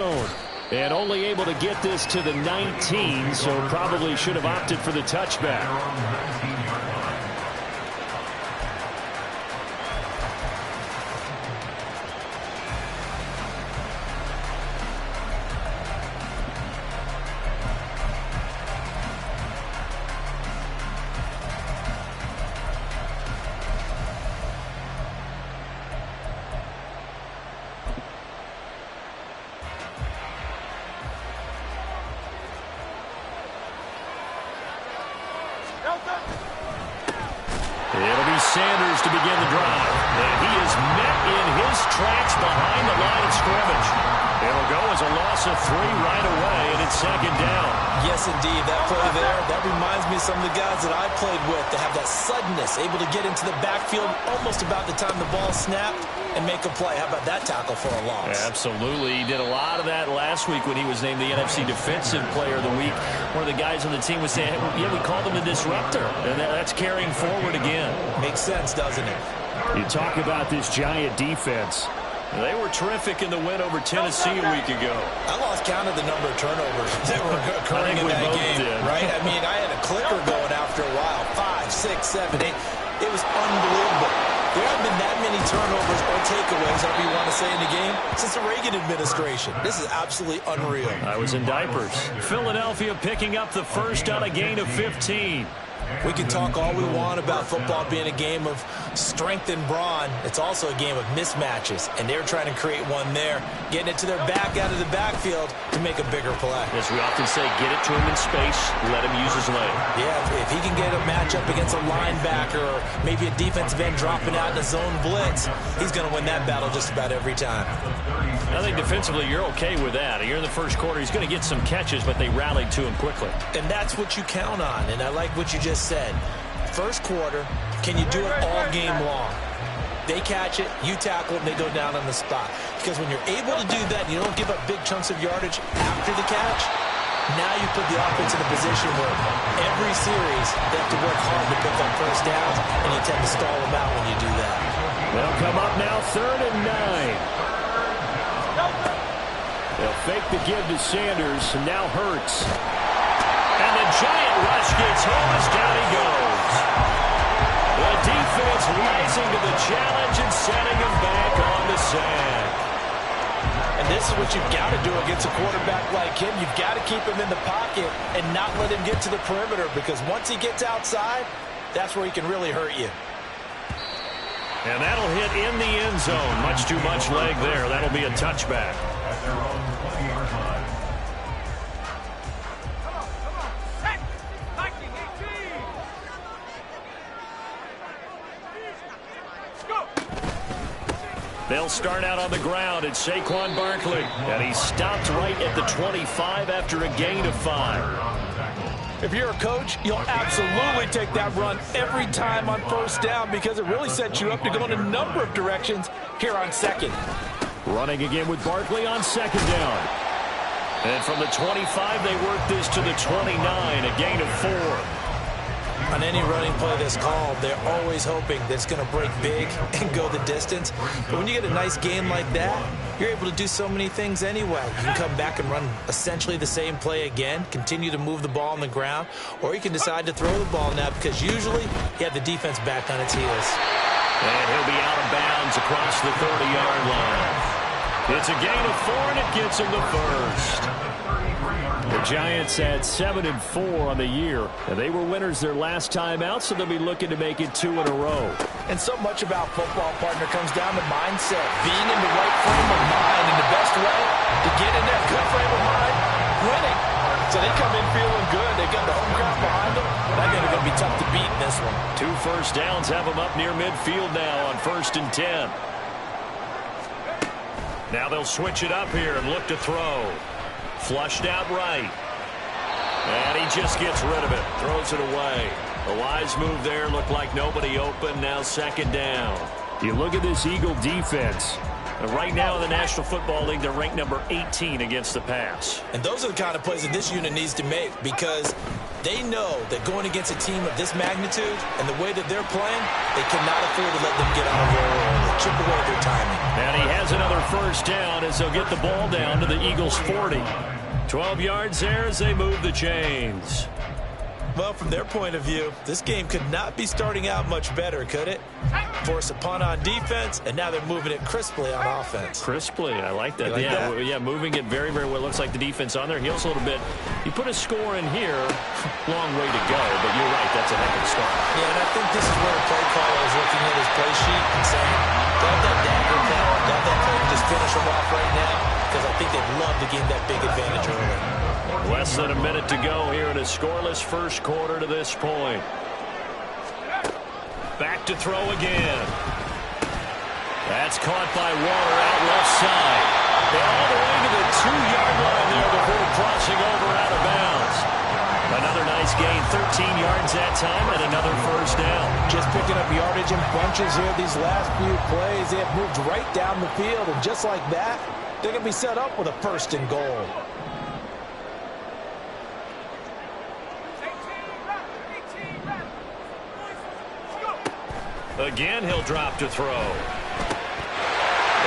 And only able to get this to the 19, so probably should have opted for the touchback. It'll be Sanders to begin the drive. And he is met in his tracks behind the line of scrimmage. It'll go as a loss of 3 right away, and it's second down. Yes, indeed. That play there, that reminds me of some of the guys that I played with that have that suddenness, able to get into the backfield almost about the time the ball snapped and make a play. How about that tackle for a loss? Absolutely. He did a lot of that last week when he was named the NFC Defensive Player of the Week. One of the guys on the team was saying, yeah, we called him the disruptor. And that's carrying forward again. Makes sense, doesn't it? You talk about this Giant defense. They were terrific in the win over Tennessee a week ago. I lost count of the number of turnovers that were occurring in that game, right? I mean, I had a clicker going after a while. 5, 6, 7, 8. It was unbelievable. There haven't been that many turnovers or takeaways, however you want to say, in the game since the Reagan administration. This is absolutely unreal. I was in diapers. Philadelphia picking up the first on a gain of 15. We can talk all we want about football being a game of strength and brawn. It's also a game of mismatches, and they're trying to create one there, getting it to their back out of the backfield to make a bigger play. As we often say, get it to him in space, let him use his leg. Yeah, if he can get a matchup against a linebacker or maybe a defensive end dropping out in a zone blitz, he's going to win that battle just about every time. I think defensively you're okay with that. Here in the first quarter, he's going to get some catches, but they rallied to him quickly. And that's what you count on, and I like what you just said. First quarter, can you do it all game long? They catch it, you tackle it, and they go down on the spot. Because when you're able to do that, and you don't give up big chunks of yardage after the catch, now you put the offense in a position where every series they have to work hard to pick up first downs, and you tend to stall them out when you do that. They'll come up now 3rd and 9. They'll fake the give to Sanders, and now Hurts. And the Giant rush gets home as down he goes. The defense rising to the challenge and sending him back on the sand. And this is what you've got to do against a quarterback like him. You've got to keep him in the pocket and not let him get to the perimeter, because once he gets outside, that's where he can really hurt you. And that'll hit in the end zone. Much too much leg there. That'll be a touchback. They'll start out on the ground. It's Saquon Barkley. And he stopped right at the 25 after a gain of 5. If you're a coach, you'll absolutely take that run every time on first down, because it really sets you up to go in a number of directions here on second. Running again with Barkley on second down. And from the 25, they work this to the 29, a gain of 4. On any running play that's called, they're always hoping that it's going to break big and go the distance. But when you get a nice game like that, you're able to do so many things anyway. You can come back and run essentially the same play again, continue to move the ball on the ground, or you can decide to throw the ball now, because usually you have the defense back on its heels. And he'll be out of bounds across the 30-yard line. It's a gain of 4, and it gets him the first. The Giants had 7-4 on the year, and they were winners their last time out, so they'll be looking to make it 2 in a row. And so much about football, partner, comes down to mindset. Being in the right frame of mind, and the best way to get in that good frame of mind, winning. So they come in feeling good. They've got the home crowd behind them. I think they're going to be tough to beat in this one. 2 first downs have them up near midfield now on 1st and 10. Now they'll switch it up here and look to throw. Flushed out right. And he just gets rid of it. Throws it away. A wise move there. Looked like nobody open. Now 2nd down. You look at this Eagle defense. Right now in the National Football League, they're ranked number 18 against the pass. And those are the kind of plays that this unit needs to make, because they know that going against a team of this magnitude and the way that they're playing, they cannot afford to let them get on a roll early. chip away at their timing. And he has another first down as they'll get the ball down to the Eagles' 40. 12 yards there as they move the chains. Well, from their point of view, this game could not be starting out much better, could it? Force a punt on defense, and now they're moving it crisply on offense. Crisply, I like that. Like that? Yeah, moving it very, very well. Looks like the defense on their heels a little bit. You put a score in here, long way to go, but you're right, that's a heck of a start. Yeah, and I think this is where the play caller is looking at his play sheet and saying, got that dagger down, got that play, just finish them off right now, because I think they'd love to gain that big advantage early. Less than a minute to go here in a scoreless first quarter to this point. Back to throw again. That's caught by Waller out left side. And all the way to the 2-yard line there before crossing over out of bounds. Another nice gain, 13 yards that time, and another first down. Just picking up yardage in bunches here these last few plays. They have moved right down the field, and just like that, they're going to be set up with a first and goal. Again, he'll drop to throw. And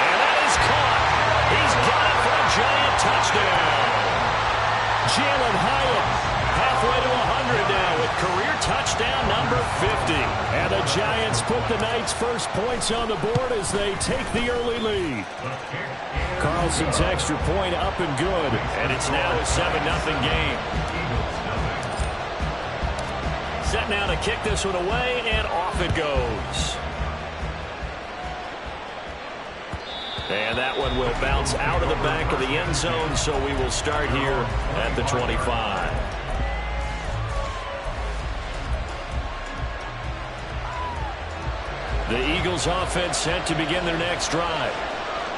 that is caught. He's got it for a giant touchdown. Jalen Hyatt halfway to 100 now with career touchdown number 50. And the Giants put the Knights' first points on the board as they take the early lead. Carlson's extra point up and good. And it's now a 7-0 game. Set now to kick this one away, and off it goes. And that one will bounce out of the back of the end zone, so we will start here at the 25. The Eagles offense set to begin their next drive.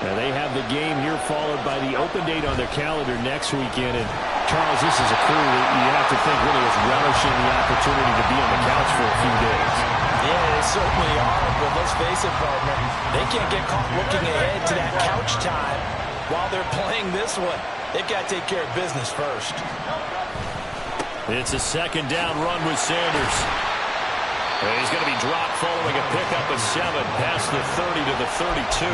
Now they have the game here followed by the open date on their calendar next weekend. And Charles, this is a crew that you have to think really is relishing the opportunity to be on the couch for a few days. Yeah, they certainly are, but let's face it, partner, they can't get caught looking ahead to that couch time while they're playing this one. They've got to take care of business first. It's a second down run with Sanders. And he's going to be dropped following a pickup of 7 past the 30 to the 32.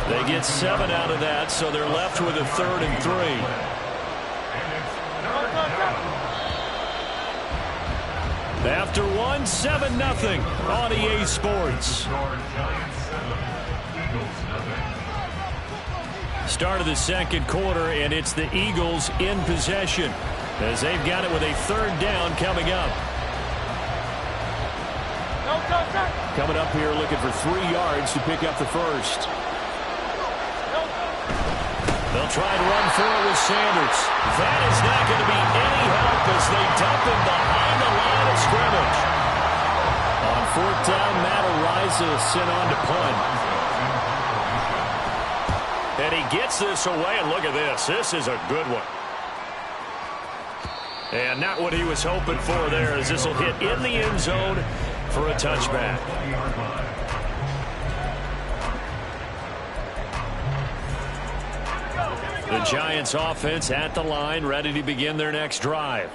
They get 7 out of that, so they're left with a 3rd and 3. After 7-0 on EA Sports. Start of the second quarter, and it's the Eagles in possession as they've got it with a 3rd down coming up. Coming up here looking for 3 yards to pick up the first. They'll try and run for it with Sanders. That is not going to be any help as they dump him behind the line of scrimmage. On 4th down, Matt Araiza sent on to punt. And he gets this away, and look at this. This is a good one. And not what he was hoping for there, as this will hit in the end zone for a touchback. The Giants offense at the line, ready to begin their next drive.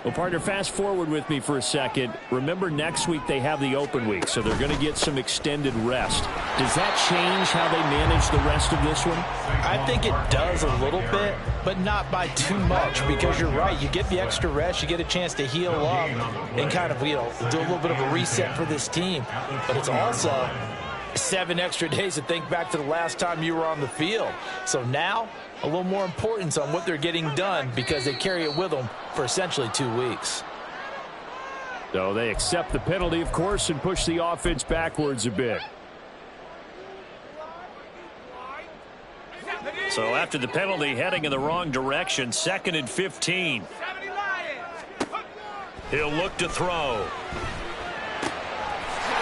Well, partner, fast forward with me for a second. Remember, next week they have the open week, so they're going to get some extended rest. Does that change how they manage the rest of this one? I think it does a little bit, but not by too much, because you're right. You get the extra rest, you get a chance to heal up and kind of, do a little bit of a reset for this team. But it's also 7 extra days to think back to the last time you were on the field. So now, a little more importance on what they're getting done because they carry it with them for essentially 2 weeks. So they accept the penalty, of course, and push the offense backwards a bit. So after the penalty, heading in the wrong direction, 2nd and 15. He'll look to throw.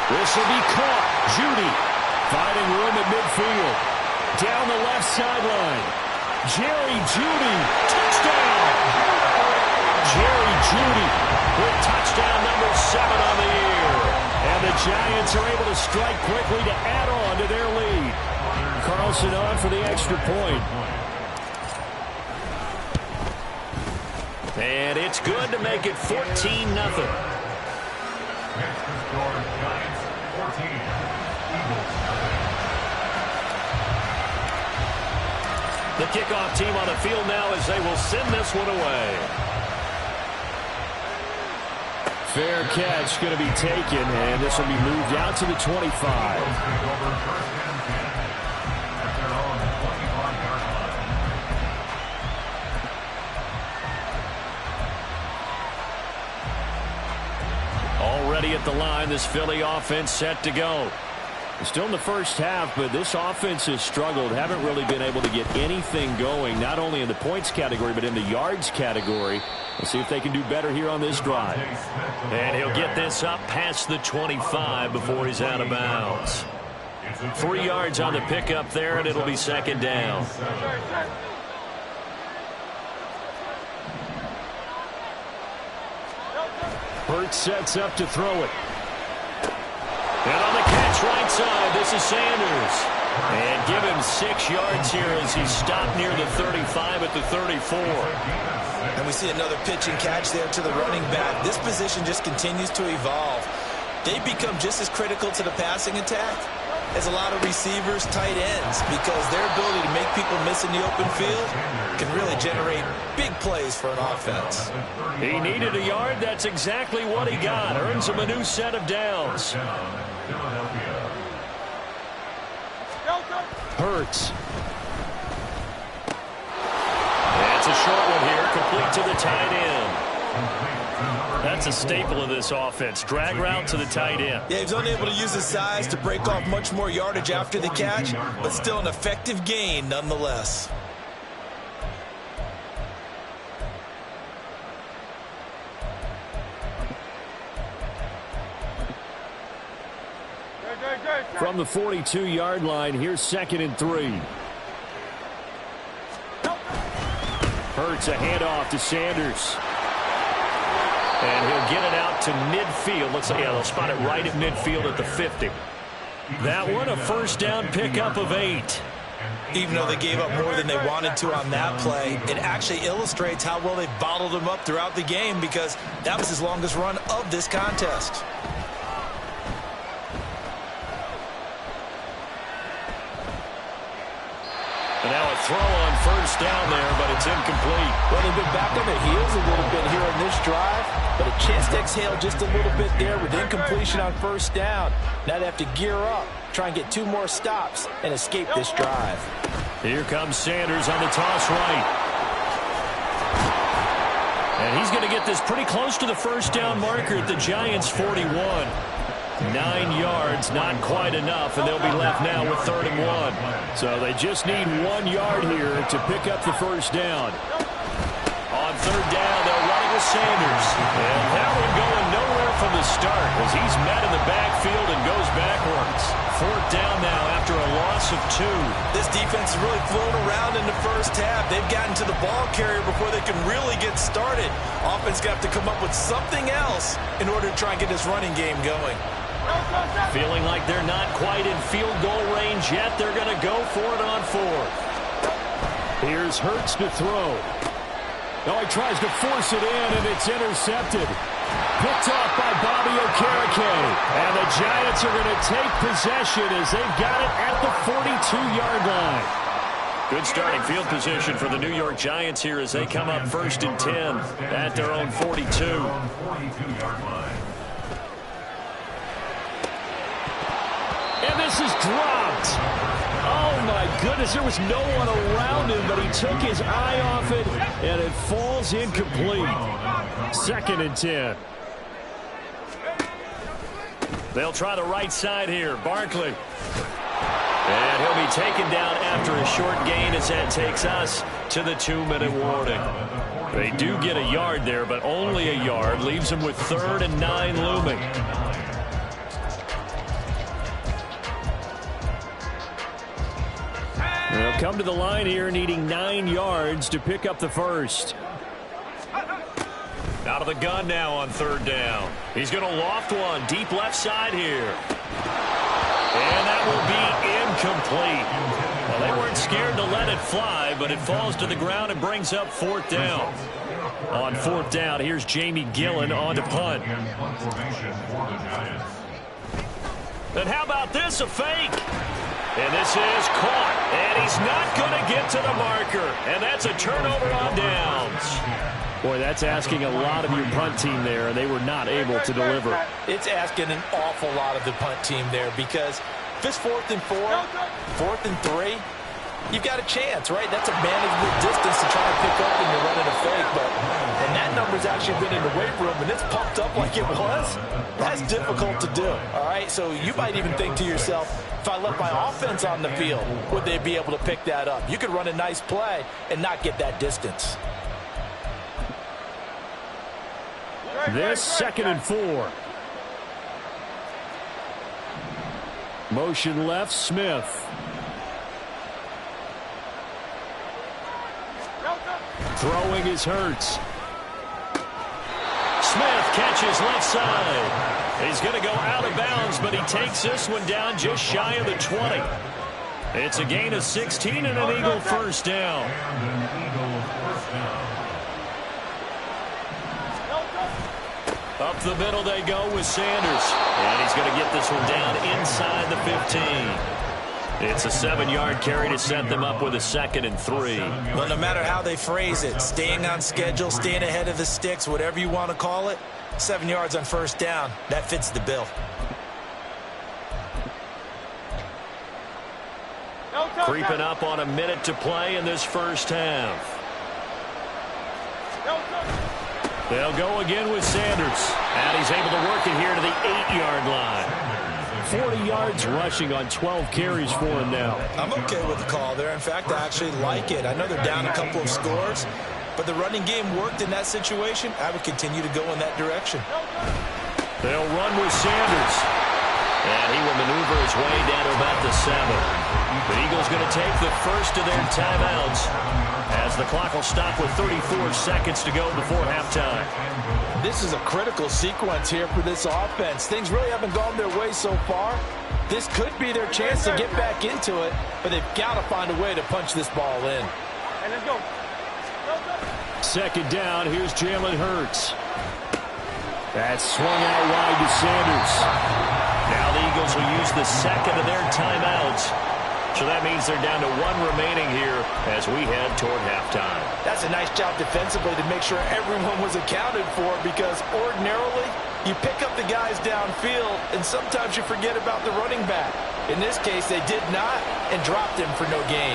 This will be caught. Judy finding room at midfield. Down the left sideline. Jerry Judy. Touchdown. Jerry Judy with touchdown number 7 on the year. And the Giants are able to strike quickly to add on to their lead. Carlson on for the extra point. And it's good to make it 14-0. The kickoff team on the field now as they will send this one away. Fair catch going to be taken, and this will be moved out to the 25. Already at the line, this Philly offense set to go. Still in the first half, but this offense has struggled. Haven't really been able to get anything going, not only in the points category, but in the yards category. We'll see if they can do better here on this drive. And he'll get this up past the 25 before he's out of bounds. 3 yards on the pickup there, and it'll be second down. Hurts sets up to throw it. And on the catch right side, this is Sanders. And give him 6 yards here as he's stopped near the 35 at the 34. And we see another pitch and catch there to the running back. This position just continues to evolve. They become just as critical to the passing attack as a lot of receivers, tight ends, because their ability to make people miss in the open field can really generate big plays for an offense. He needed a yard. That's exactly what he got. Earns him a new set of downs. Hurts. That's a short one here, complete to the tight end. That's a staple of this offense. Drag route to the tight end. Yeah, he's unable to use his size to break off much more yardage after the catch, but still an effective gain nonetheless. From the 42-yard line, here's 2nd and 3. Hurts a handoff to Sanders. And he'll get it out to midfield. Let's say, yeah, they'll spot it right at midfield at the 50. That one, a first down pickup of 8. Even though they gave up more than they wanted to on that play, it actually illustrates how well they bottled him up throughout the game, because that was his longest run of this contest. And now a throw on first down there, but it's incomplete. Well, they've been back on their heels a little bit here on this drive, but a chance to exhale just a little bit there with incompletion on first down. Now they have to gear up, try and get 2 more stops, and escape this drive. Here comes Sanders on the toss right. And he's going to get this pretty close to the first down marker at the Giants' 41. 9 yards, not quite enough, and they'll be left now with 3rd and 1. So they just need 1 yard here to pick up the first down. On 3rd down, they'll run it with Sanders. And that one going nowhere from the start as he's met in the backfield and goes backwards. 4th down now after a loss of 2. This defense has really flown around in the first half. They've gotten to the ball carrier before they can really get started. Offense got to come up with something else in order to try and get this running game going. Feeling like they're not quite in field goal range yet. They're going to go for it on 4th. Here's Hurts to throw. Oh, he tries to force it in, and it's intercepted. Picked off by Bobby Okereke. And the Giants are going to take possession as they've got it at the 42-yard line. Good starting field position for the New York Giants here as they come up 1st and 10 at their own 42. And this is dropped. Oh, my goodness. There was no one around him, but he took his eye off it, and it falls incomplete. 2nd and 10. They'll try the right side here. Barkley. And he'll be taken down after a short gain as that takes us to the 2-minute warning. They do get a yard there, but only a yard. Leaves them with 3rd and 9 looming. They'll come to the line here needing 9 yards to pick up the first. Out of the gun now on 3rd down. He's going to loft one deep left side here. And that will be incomplete. Well, they weren't scared to let it fly, but it falls to the ground and brings up 4th down. On 4th down, here's Jamie Gillen on to punt. And how about this, a fake? And this is caught. And he's not going to get to the marker. And that's a turnover on downs. Boy, that's asking a lot of your punt team there, and they were not able to deliver. It's asking an awful lot of the punt team there because if it's 4th and 4, 4th and 3, you've got a chance, right? That's a manageable distance to try to pick up when you're running a fake. And that number's actually been in the weight room, and it's pumped up like it was. That's difficult to do, all right? So you might even think to yourself, if I left my offense on the field, would they be able to pick that up? You could run a nice play and not get that distance. This 2nd and 4. Motion left, Smith. Throwing is Hurts. Smith catches left side. He's going to go out of bounds, but he takes this one down just shy of the 20. It's a gain of 16 and an Eagle first down. Up the middle they go with Sanders. And he's going to get this one down inside the 15. It's a 7-yard carry to set them up with a 2nd and 3. Well, no matter how they phrase it, staying on schedule, staying ahead of the sticks, whatever you want to call it, 7 yards on first down, that fits the bill. Creeping up on a minute to play in this first half. They'll go again with Sanders. And he's able to work it here to the 8-yard line. 40 yards rushing on 12 carries for him now. I'm okay with the call there. In fact, I actually like it. I know they're down a couple of scores, but the running game worked in that situation. I would continue to go in that direction. They'll run with Sanders. And he will maneuver his way down to about the 7. The Eagles going to take the first of their timeouts as the clock will stop with 34 seconds to go before halftime. This is a critical sequence here for this offense. Things really haven't gone their way so far. This could be their chance to get back into it, but they've got to find a way to punch this ball in. And let's go. 2nd down, here's Jalen Hurts. That's swung out wide to Sanders. Now the Eagles will use the 2nd of their timeouts. So that means they're down to 1 remaining here as we head toward halftime. That's a nice job defensively to make sure everyone was accounted for, because ordinarily you pick up the guys downfield and sometimes you forget about the running back. In this case, they did not and dropped him for no gain.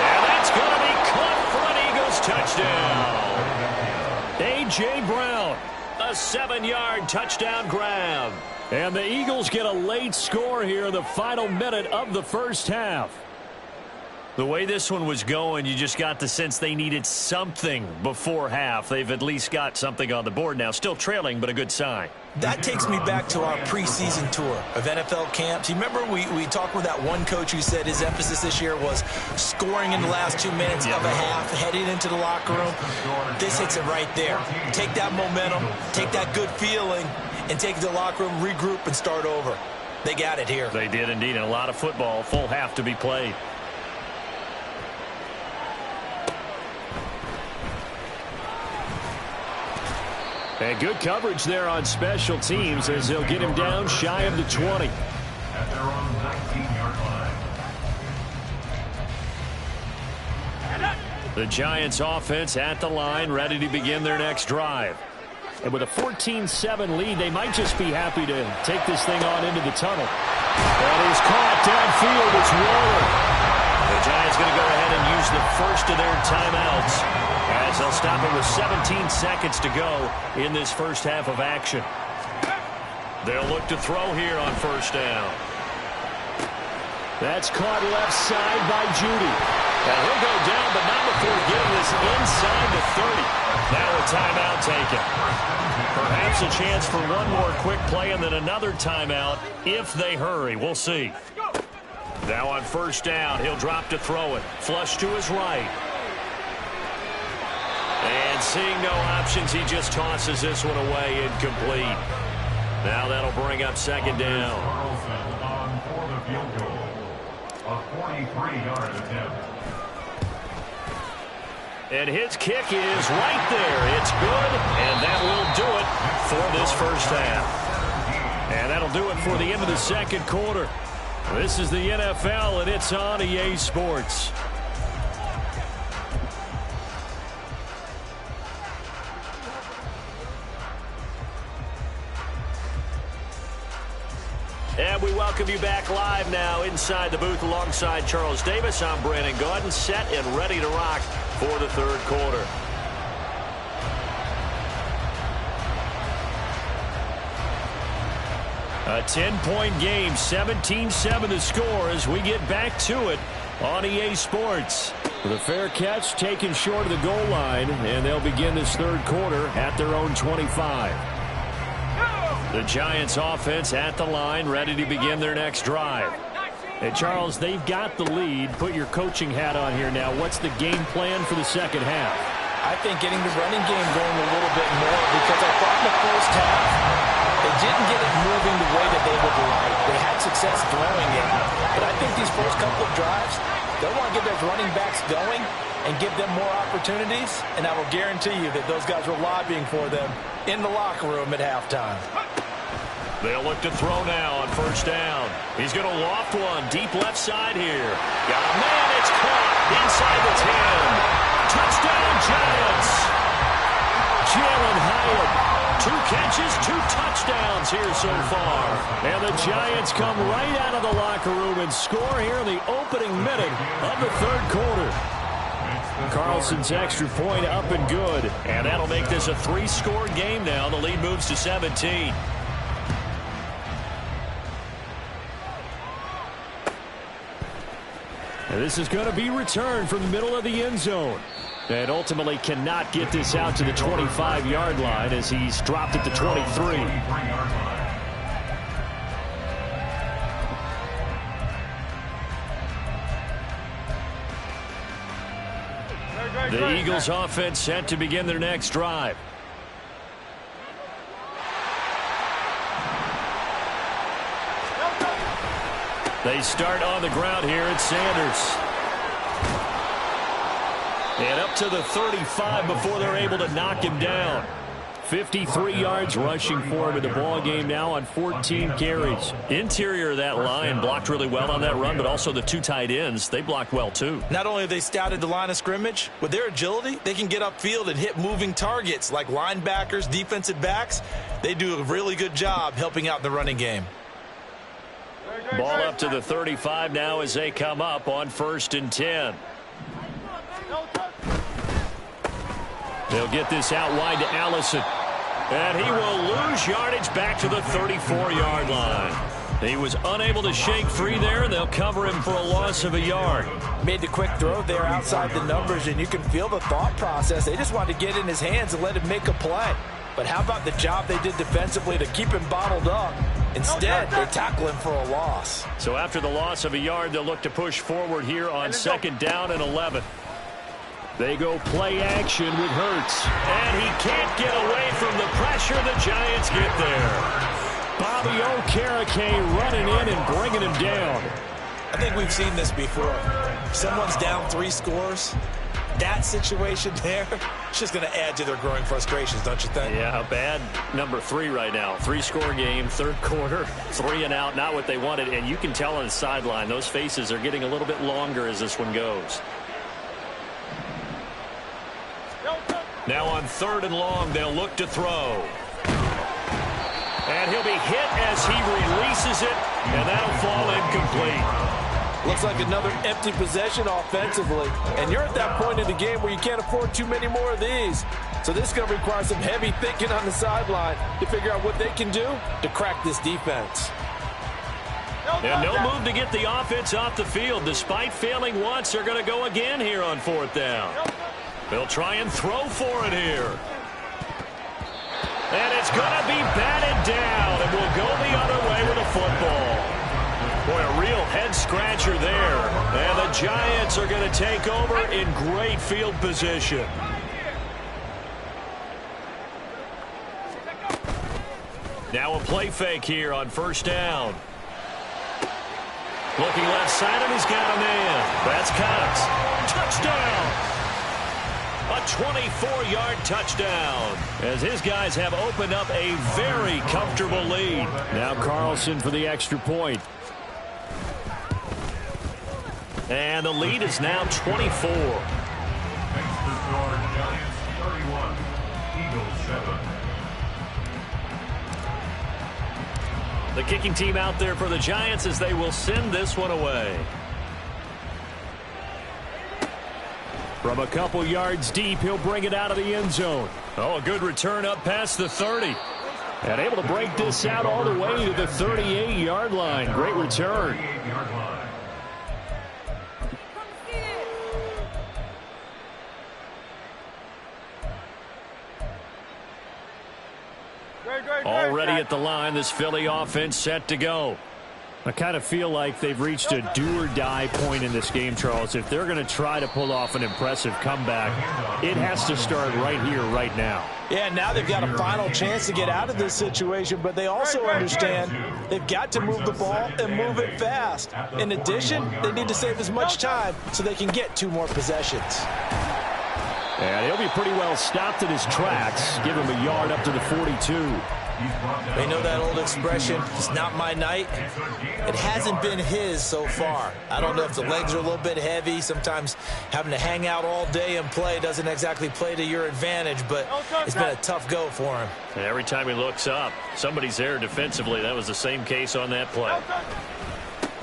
And that's going to be caught for an Eagles touchdown. A.J. Brown. A 7-yard touchdown grab. And the Eagles get a late score here in the final minute of the first half. The way this one was going, you just got the sense they needed something before half. They've at least got something on the board now. Still trailing, but a good sign. That takes me back to our preseason tour of NFL camps. You remember we talked with that one coach who said his emphasis this year was scoring in the last 2 minutes of a half, heading into the locker room. This hits it right there. Take that momentum, take that good feeling, and take it to the locker room, regroup, and start over. They got it here. They did indeed, and a lot of football, full half to be played. And good coverage there on special teams as they'll get him down shy of the 20. At their own 19-yard line. The Giants offense at the line, ready to begin their next drive. And with a 14-7 lead, they might just be happy to take this thing on into the tunnel. And he's caught downfield. It's Waller. The Giants going to go ahead and use the first of their timeouts as they'll stop it with 17 seconds to go in this first half of action. They'll look to throw here on first down. That's caught left side by Judy. And he'll go down, but not before getting this inside the 30. Now a timeout taken. Perhaps a chance for one more quick play and then another timeout if they hurry. We'll see. Now on first down, he'll drop to throw it. Flush to his right. And seeing no options, he just tosses this one away incomplete. Now that'll bring up second down. Carlson on for the field goal. A 43-yard attempt. And his kick is right there. It's good, and that will do it for this first half. And that'll do it for the end of the second quarter. This is the NFL, and it's on EA Sports. And we welcome you back live now inside the booth alongside Charles Davis. I'm Brandon Gaudin, set and ready to rock for the third quarter. A 10-point game, 17-7 the score as we get back to it on EA Sports. With a fair catch taken short of the goal line, and they'll begin this third quarter at their own 25. The Giants offense at the line, ready to begin their next drive. Hey, Charles, they've got the lead. Put your coaching hat on here now. What's the game plan for the second half? I think getting the running game going a little bit more, because I thought in the first half they didn't get it moving the way that they would like. They had success throwing it, but I think these first couple of drives, they'll want to get those running backs going and give them more opportunities, and I will guarantee you that those guys were lobbying for them in the locker room at halftime. They'll look to throw now on first down. He's going to loft one deep left side here. Got a man, it's caught inside the 10. Touchdown, Giants. Jalen Hyatt. 2 catches, 2 touchdowns here so far. And the Giants come right out of the locker room and score here in the opening minute of the third quarter. Carlson's extra point up and good. And that'll make this a 3-score game now. The lead moves to 17. And this is going to be returned from the middle of the end zone. And ultimately cannot get this out to the 25-yard line as he's dropped at the 23. The Eagles offense set to begin their next drive. They start on the ground here at Sanders. And up to the 35 before they're able to knock him down. 53 yards rushing for him in the ball game now on 14 carries. Interior of that line blocked really well on that run, but also the 2 tight ends, they blocked well too. Not only have they scouted the line of scrimmage, with their agility, they can get upfield and hit moving targets like linebackers, defensive backs. They do a really good job helping out the running game. Ball up to the 35 now as they come up on 1st and 10. They'll get this out wide to Allison. And he will lose yardage back to the 34-yard line. He was unable to shake free there, and they'll cover him for a loss of a yard. Made the quick throw there outside the numbers, and you can feel the thought process. They just wanted to get in his hands and let him make a play. But how about the job they did defensively to keep him bottled up? Instead, they tackle him for a loss. So after the loss of a yard, they'll look to push forward here on 2nd down and 11. They go play action with Hurts. And he can't get away from the pressure. The Giants get there. Bobby Okereke running in and bringing him down. I think we've seen this before. Someone's down 3 scores. That situation there, it's just going to add to their growing frustrations, don't you think? Yeah, bad number 3 right now. 3-score game, 3rd quarter, 3 and out, not what they wanted. And you can tell on the sideline, those faces are getting a little bit longer as this one goes. Now on 3rd and long, they'll look to throw. And he'll be hit as he releases it, and that'll fall incomplete. Looks like another empty possession offensively. And you're at that point in the game where you can't afford too many more of these. So this is going to require some heavy thinking on the sideline to figure out what they can do to crack this defense. And no move to get the offense off the field. Despite failing once, they're going to go again here on 4th down. They'll try and throw for it here. And it's going to be batted down, and we'll go the other way with a football. Boy, a real head-scratcher there. And the Giants are going to take over in great field position. Now a play fake here on 1st down. Looking left side, and he's got a man. That's Cox. Touchdown! A 24-yard touchdown as his guys have opened up a very comfortable lead. Now Carlson for the extra point. And the lead is now 24. Makes the score Giants 31, Eagles 7. The kicking team out there for the Giants as they will send this one away. From a couple yards deep, he'll bring it out of the end zone. Oh, a good return up past the 30. And able to break this out all the way to the 38-yard line. Great return. 38-yard line. Already at the line, this Philly offense set to go. I kind of feel like they've reached a do-or-die point in this game, Charles. If they're going to try to pull off an impressive comeback, it has to start right here, right now. Yeah, now they've got a final chance to get out of this situation, but they also understand they've got to move the ball and move it fast. In addition, they need to save as much time so they can get 2 more possessions. And he'll be pretty well stopped in his tracks. Give him a yard up to the 42. They know that old expression, it's not my night. It hasn't been his so far. I don't know if the legs are a little bit heavy. Sometimes having to hang out all day and play doesn't exactly play to your advantage, but it's been a tough go for him. And every time he looks up, somebody's there defensively. That was the same case on that play.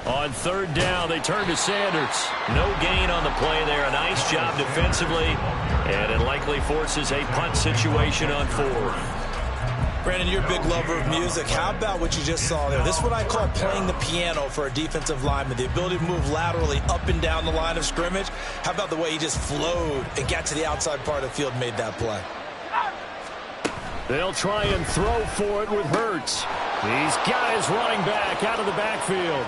On third down, they turn to Sanders. No gain on the play there. A nice job defensively, and it likely forces a punt situation on 4th. Brandon, you're a big lover of music. How about what you just saw there? This is what I call playing the piano for a defensive lineman. The ability to move laterally up and down the line of scrimmage. How about the way he just flowed and got to the outside part of the field and made that play? They'll try and throw for it with Hurts. He's got his running back out of the backfield.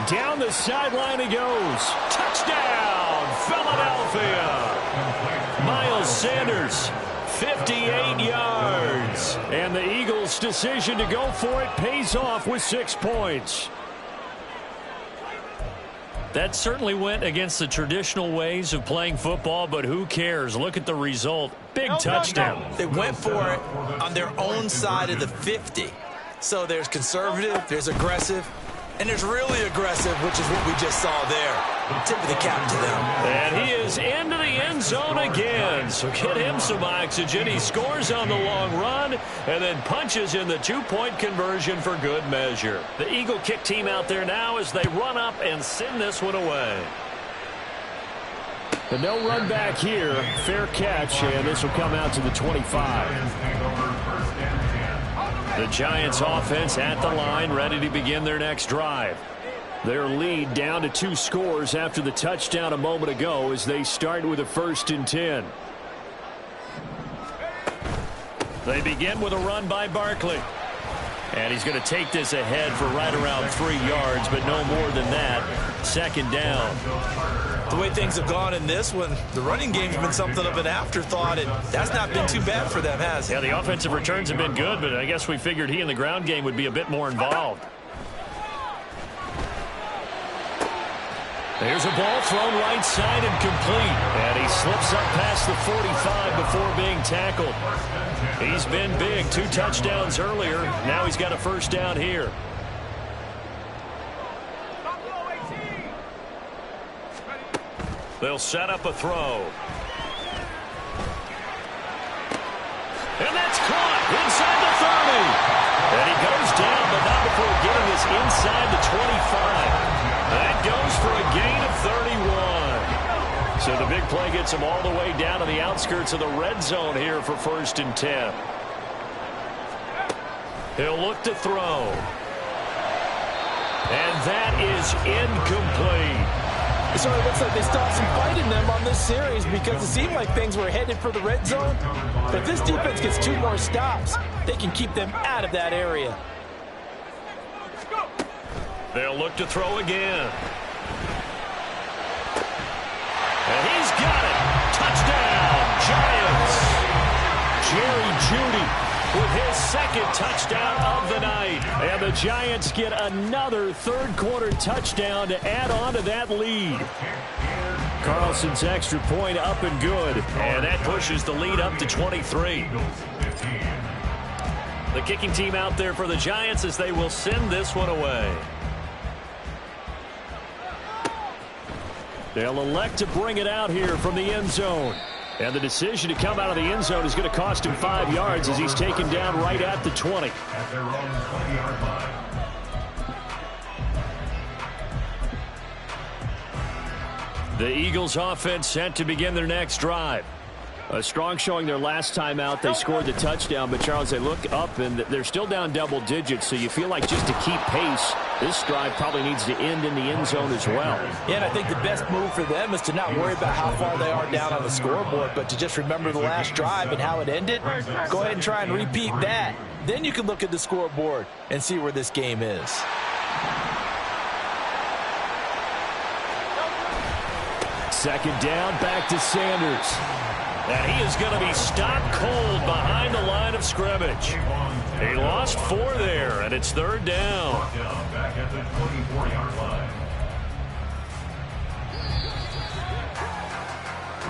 Down the sideline he goes. Touchdown, Philadelphia! Miles Sanders, 58 yards. And the Eagles' decision to go for it pays off with 6 points. That certainly went against the traditional ways of playing football, but who cares? Look at the result. Big touchdown. They went for it on their own side of the 50. So there's conservative, there's aggressive, and there's really aggressive, which is what we just saw there. Tip of the cap to them. And he is into the end zone again. So get him some oxygen. He scores on the long run and then punches in the 2-point conversion for good measure. The Eagle kick team out there now as they run up and send this one away. But no run back here. Fair catch, and this will come out to the 25. The Giants offense at the line, ready to begin their next drive. Their lead down to 2 scores after the touchdown a moment ago as they start with a 1st and 10. They begin with a run by Barkley. And he's going to take this ahead for right around 3 yards, but no more than that. 2nd down. The way things have gone in this one, the running game's been something of an afterthought, and that's not been too bad for them, has it? Yeah, the offensive returns have been good, but I guess we figured he in the ground game would be a bit more involved. There's a ball thrown right side and complete. And he slips up past the 45 before being tackled. He's been big. 2 touchdowns earlier. Now he's got a 1st down here. They'll set up a throw. And that's caught inside the 30. And he goes down, but not before getting this inside the 25. That goes for a gain of 31. So the big play gets him all the way down to the outskirts of the red zone here for 1st and 10. He'll look to throw. And that is incomplete. It sort of looks like they stopped some fight in them on this series because it seemed like things were headed for the red zone. But if this defense gets 2 more stops, they can keep them out of that area. They'll look to throw again. And he's got it. Touchdown, Giants. Jerry Jeudy with his 2nd touchdown of the night. And the Giants get another 3rd quarter touchdown to add on to that lead. Carlson's extra point up and good. And that pushes the lead up to 23. The kicking team out there for the Giants as they will send this one away. They'll elect to bring it out here from the end zone. And the decision to come out of the end zone is going to cost him 5 yards as he's taken down right at the 20. At their own 20-yard line. The Eagles offense set to begin their next drive. A strong showing their last time out. They scored the touchdown, but Charles, they look up and they're still down double digits, so you feel like just to keep pace, this drive probably needs to end in the end zone as well. Yeah, and I think the best move for them is to not worry about how far they are down on the scoreboard, but to just remember the last drive and how it ended. Go ahead and try and repeat that. Then you can look at the scoreboard and see where this game is. Second down, back to Sanders. And he is going to be stopped cold behind the line of scrimmage. He lost 4 there, and it's third down. Back at the 24-yard line.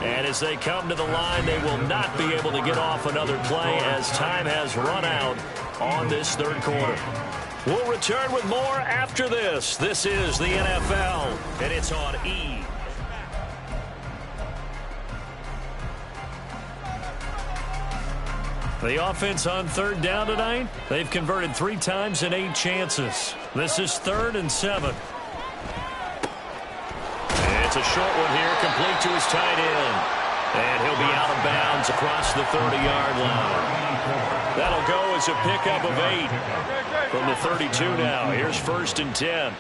And as they come to the line, they will not be able to get off another play as time has run out on this third quarter. We'll return with more after this. This is the NFL, and it's on E! The offense on third down tonight, they've converted 3 times in 8 chances. This is 3rd and 7. It's a short one here, complete to his tight end. And he'll be out of bounds across the 30-yard line. That'll go as a pickup of 8 from the 32 now. Here's 1st and 10.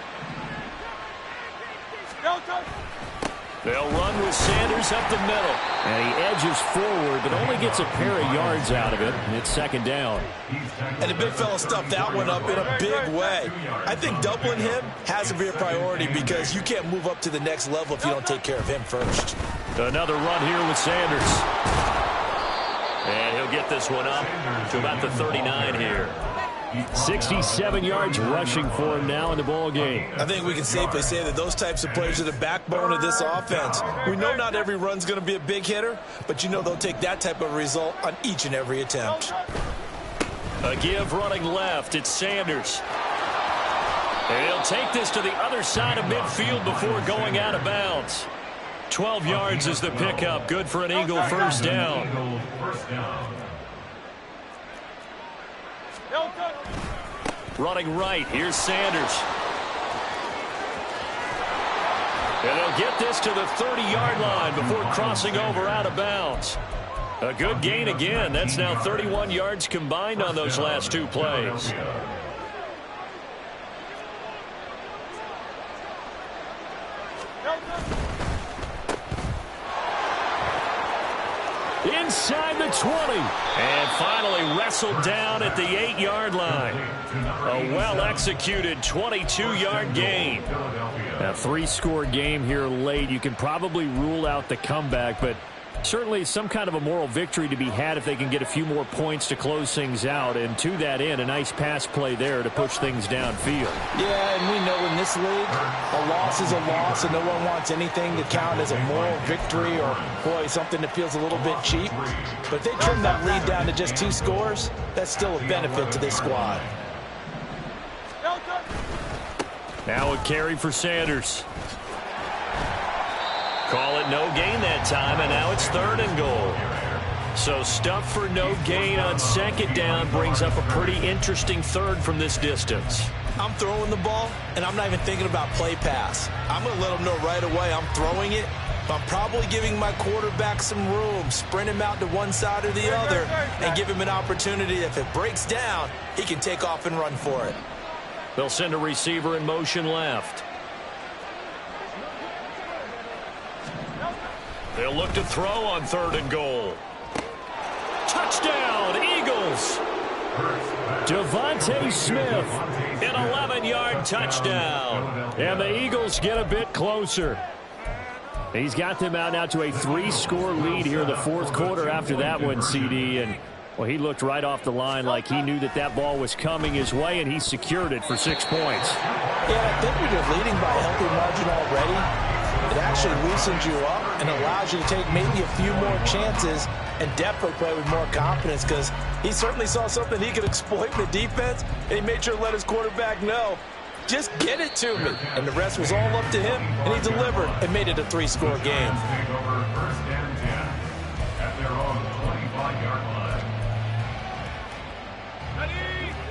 They'll run with Sanders up the middle. And he edges forward, but only gets a pair of yards out of it. And it's 2nd down. And the big fella stuffed that one up in a big way. I think doubling him has to be a priority because you can't move up to the next level if you don't take care of him first. Another run here with Sanders. And he'll get this one up to about the 39 here. 67 yards rushing for him now in the ball game. I think we can safely say that those types of players are the backbone of this offense. We know not every run's going to be a big hitter, but you know they'll take that type of result on each and every attempt. A give running left. It's Sanders. And he'll take this to the other side of midfield before going out of bounds. 12 yards is the pickup. Good for an Eagle first down. Running right, here's Sanders. And they'll get this to the 30-yard line before crossing over out of bounds. A good gain again. That's now 31 yards combined on those last 2 plays. Inside the 20. And finally wrestled down at the 8-yard line. A well-executed 22-yard gain. A 3-score game here late. You can probably rule out the comeback, but certainly some kind of a moral victory to be had if they can get a few more points to close things out. And to that end, a nice pass play there to push things downfield. Yeah, and we know in this league, a loss is a loss, and no one wants anything to count as a moral victory or, boy, something that feels a little bit cheap. But if they trim that lead down to just 2 scores, that's still a benefit to this squad. Now a carry for Sanders. Call it no gain that time, and now it's 3rd and goal. So stuff for no gain on 2nd down brings up a pretty interesting 3rd from this distance. I'm throwing the ball, and I'm not even thinking about play pass. I'm going to let them know right away I'm throwing it, but I'm probably giving my quarterback some room, sprint him out to one side or the other, and give him an opportunity. If it breaks down, he can take off and run for it. They'll send a receiver in motion left. They'll look to throw on 3rd and goal. Touchdown, Eagles! Devontae Smith. An 11-yard touchdown. And the Eagles get a bit closer. He's got them out now to a 3-score lead here in the 4th quarter after that one, CD. And, well, he looked right off the line like he knew that ball was coming his way, and he secured it for 6 points. Yeah, I think when you're leading by a healthy margin already, it actually loosens you up and allows you to take maybe a few more chances and definitely play with more confidence, because he certainly saw something he could exploit in the defense, and he made sure to let his quarterback know, just get it to me. And the rest was all up to him, and he delivered and made it a 3-score game. Take over 1st and 10 at their own 25-yard line.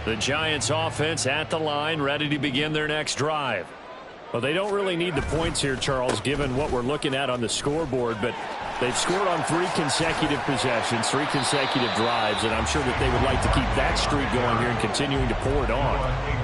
The Giants offense at the line, ready to begin their next drive. Well, they don't really need the points here, Charles, given what we're looking at on the scoreboard, but they've scored on 3 consecutive possessions, 3 consecutive drives, and I'm sure that they would like to keep that streak going here and continuing to pour it on.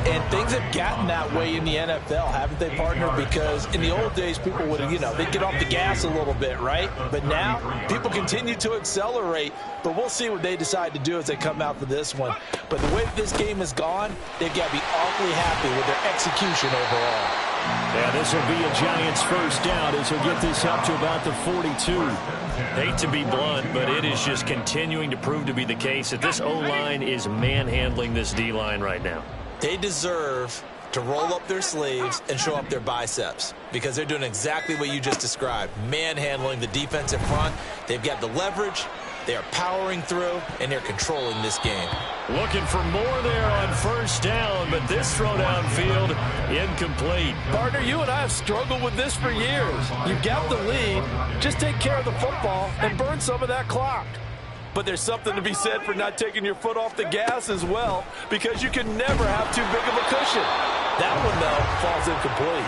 And things have gotten that way in the NFL, haven't they, partner? Because in the old days, people would, they'd get off the gas a little bit, right? But now, people continue to accelerate, but we'll see what they decide to do as they come out for this one. But the way this game has gone, they've got to be awfully happy with their execution overall. Yeah, this will be a Giants first down as he'll get this up to about the 42. Hate to be blunt, but it is just continuing to prove to be the case that this O-line is manhandling this D-line right now. They deserve to roll up their sleeves and show up their biceps, because they're doing exactly what you just described, manhandling the defense in front. They've got the leverage, they are powering through, and they're controlling this game. Looking for more there on first down, but this throw downfield incomplete. Partner, you and I have struggled with this for years. You've got the lead, just take care of the football and burn some of that clock. But there's something to be said for not taking your foot off the gas as well, because you can never have too big of a cushion. That one, though, falls incomplete.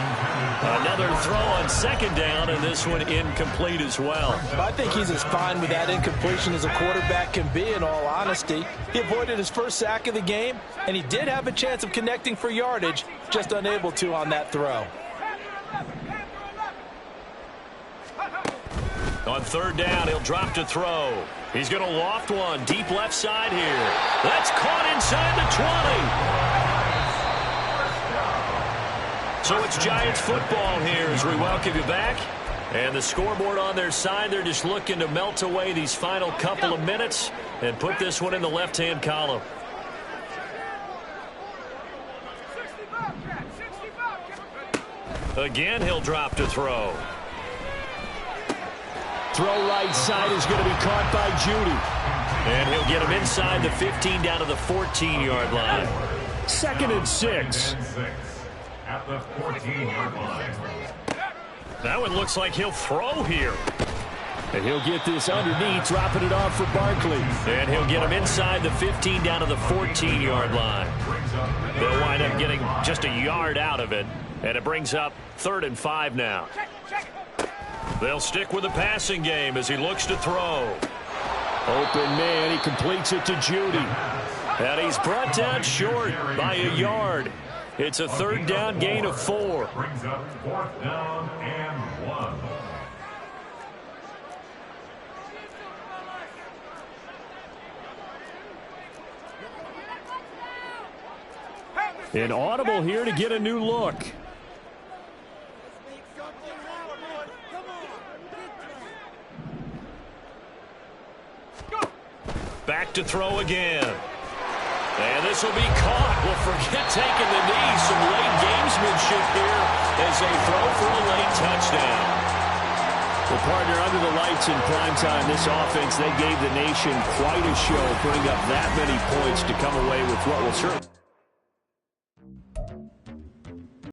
Another throw on second down, and this one incomplete as well. I think he's as fine with that incompletion as a quarterback can be, in all honesty. He avoided his first sack of the game, and he did have a chance of connecting for yardage, just unable to on that throw. On third down, he'll drop to throw. He's going to loft one deep left side here. That's caught inside the 20. So it's Giants football here as we welcome you back. And the scoreboard on their side, they're just looking to melt away these final couple of minutes and put this one in the left-hand column. Again, he'll drop to throw. Throw right side is going to be caught by Judy. And he'll get him inside the 15 down to the 14-yard line. 2nd and 6. At the 14-yard line. That one looks like he'll throw here. And he'll get this underneath, dropping it off for Barkley. And he'll get him inside the 15 down to the 14-yard line. They'll wind up getting just a yard out of it. And it brings up 3rd and 5 now. They'll stick with the passing game as he looks to throw. Open man, he completes it to Judy. And he's brought down short by a yard. It's a 3rd down gain of 4. Brings up 4th down and 1. An audible here to get a new look. Back to throw again. And this will be caught. Well, forget taking the knee. Some late gamesmanship here as they throw for a late touchdown. Well, partner, under the lights in primetime, this offense, they gave the nation quite a show, putting up that many points to come away with what will certainly